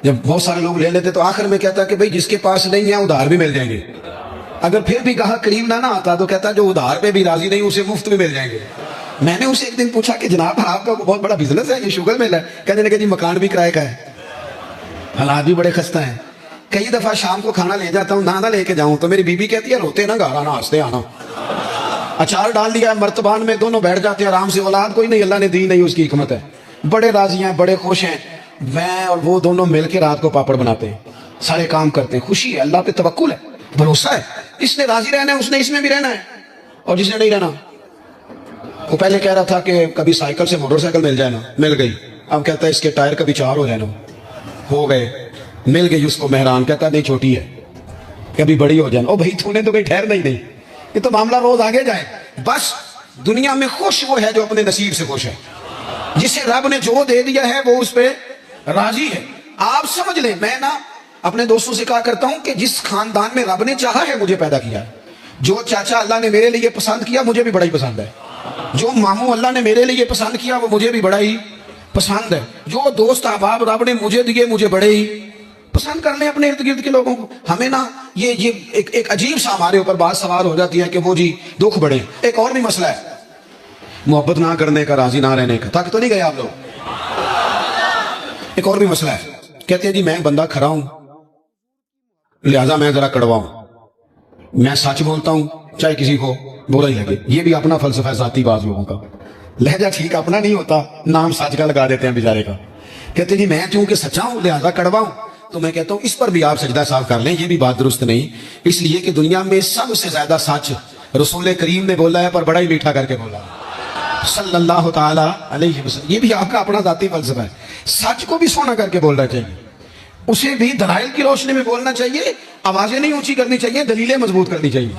جب بہت سارے لوگ لے لیتے تو آخر میں کہتا کہ بھئی جس کے پاس نہیں ہے ادھار بھی مل جائیں گے، اگر پھر بھی گاہک قریب نہ آتا تو کہتا جو ادھار پہ بھی راضی نہیں اسے مفت میں مل جائیں گے۔ میں نے اسے ایک دن پوچھا کہ جناب آپ کا بہت بڑا بزنس ہے، یہ شوگر مل ہے، کہنے لگے جی مکان بھی کرائے کا ہے، حالات بھی بڑے خستہ ہیں، کئی دفعہ شام کو کھانا لے جاتا ہوں نہ لے کے جاؤں تو میری بیوی کہتی ہے روتے نہ گھر آنا ہنستے آنا، اچار ڈال دیا ہے مرتبان میں دونوں بیٹھ جاتے ہیں آرام سے، اولاد کوئی نہیں اللہ نے دی نہیں، اس کی حکمت ہے، بڑے راضی ہیں بڑے خوش ہیں، میں اور وہ دونوں مل کے رات کو پاپڑ بناتے ہیں، سارے کام کرتے ہیں، خوشی ہے، اللہ پہ توکل ہے، بھروسہ ہے، اس نے راضی رہنا ہے اس نے اس میں بھی رہنا ہے، اور جس نے نہیں رہنا وہ پہلے کہہ رہا تھا کہ کبھی سائیکل سے موٹر سائیکل مل جائے نا، مل گئی، اب کہتا ہے اس کے ٹائر کبھی 4 ہو جائے نا، ہو گئے، مل گئی اس کو مہران، کہتا نہیں چھوٹی ہے کبھی بڑی ہو جائے نا، او بھائی تو نے تو کہیں ٹھہر نہیں، یہ تو معاملہ روز آگے جائے۔ بس دنیا میں خوش وہ ہے جو اپنے نصیب سے خوش ہے، جسے رب نے جو دے دیا ہے وہ اس پہ راضی ہے، آپ سمجھ لیں, میں نا اپنے دوستوں سے کہا کرتا ہوں کہ جس خاندان میں رب نے چاہا ہے مجھے پیدا کیا ہے, جو چاچا اللہ نے میرے لیے پسند کیا مجھے بھی بڑا ہی پسند ہے, جو ماموں اللہ نے میرے لیے پسند کیا وہ مجھے بھی بڑا ہی پسند ہے, جو دوست احباب رب نے مجھے دیے مجھے بڑے ہی پسند کر لیں اپنے ارد گرد کے لوگوں کو. ہمیں نا یہ ایک عجیب سا ہمارے اوپر بات سوار ہو جاتی ہے کہ وہ جی دکھ بڑے. ایک اور بھی مسئلہ ہے محبت نہ کرنے کا, راضی نہ رہنے کا. تاکہ تو نہیں گئے آپ لوگ. ایک اور بھی مسئلہ ہے, کہتے ہیں جی میں بندہ کھرا ہوں لہذا میں ذرا کڑوا ہوں, میں سچ بولتا ہوں چاہے کسی کو برا ہی لگے. یہ بھی اپنا فلسفہ ہے ذاتی بعض لوگوں کا. لہجہ ٹھیک اپنا نہیں ہوتا, نام سچ کا لگا دیتے ہیں بیچارے کا. کہتے ہیں جی میں چونکہ سچا ہوں لہذا کڑوا ہوں. تو میں کہتا ہوں اس پر بھی آپ سجدہ صاف کر لیں, یہ بھی بات درست نہیں. اس لیے کہ دنیا میں سب سے زیادہ سچ رسول کریم نے بولا ہے, پر بڑا ہی میٹھا کر کے بولا صلی اللہ تعالی علیہ وسلم. یہ بھی آپ کا اپنا ذاتی فلسفہ ہے. سچ کو بھی سونا کر کے بولنا چاہیے, اسے بھی دلائل کی روشنی میں بولنا چاہیے. آوازیں نہیں اونچی کرنی چاہیے, دلیلیں مضبوط کرنی چاہیے.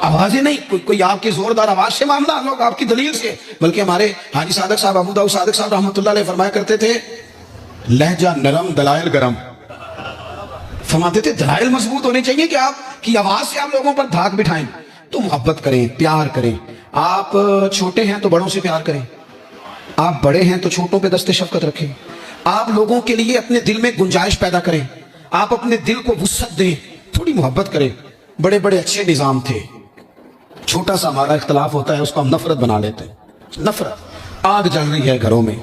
آوازیں نہیں کوئی آپ کی زوردار آواز سے معاملہ, لوگ آپ کی دلیل سے. بلکہ ہمارے حاجی صادق صاحب ابو داؤد صادق صاحب رحمۃ اللہ علیہ فرمایا کرتے تھے لہجہ نرم دلائل گرم. فرماتے تھے دلائل مضبوط ہونے چاہیے کہ آپ کی آواز سے آپ لوگوں پر دھاک بٹھائیں. تو محبت کریں, پیار کریں. آپ چھوٹے ہیں تو بڑوں سے پیار کریں, آپ بڑے ہیں تو چھوٹوں پہ دست شفقت رکھیں. آپ لوگوں کے لیے اپنے دل میں گنجائش پیدا کریں, آپ اپنے دل کو وسعت دیں, تھوڑی محبت کریں. بڑے بڑے اچھے نظام تھے, چھوٹا سا ہمارا اختلاف ہوتا ہے اس کو ہم نفرت بنا لیتے ہیں. نفرت آگ جل رہی ہے گھروں میں,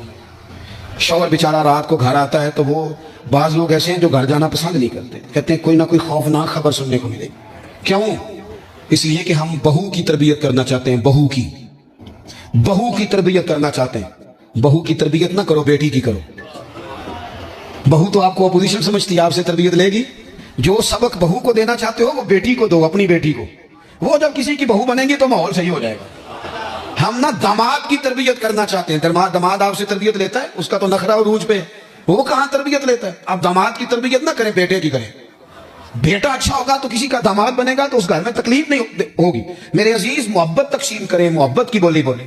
شوہر بیچارہ رات کو گھر آتا ہے تو وہ بعض لوگ ایسے ہیں جو گھر جانا پسند نہیں کرتے, کہتے ہیں کوئی نہ کوئی خوفناک خبر سننے کو ملے. کیوں؟ اس لیے کہ ہم بہو کی تربیت کرنا چاہتے ہیں. بہو کی تربیت کرنا چاہتے ہیں. بہو کی تربیت نہ کرو, بیٹی کی کرو. بہو تو آپ کو اپوزیشن سمجھتی ہے, آپ سے تربیت لے گی. جو سبق بہو کو دینا چاہتے ہو وہ بیٹی کو دو, اپنی بیٹی کو. وہ جب کسی کی بہو بنے گی تو ماحول صحیح ہو جائے گا. ہم نا داماد کی تربیت کرنا چاہتے ہیں. داماد آپ سے تربیت لیتا ہے, اس کا تو نخرہ عروج پہ, وہ کہاں تربیت لیتا ہے. آپ داماد کی تربیت نہ کریں, بیٹے کی کریں. بیٹا اچھا ہوگا تو کسی کا داماد بنے گا تو اس گھر میں تکلیف نہیں ہوگی. میرے عزیز محبت تقسیم کریں, محبت کی بولی بولیں.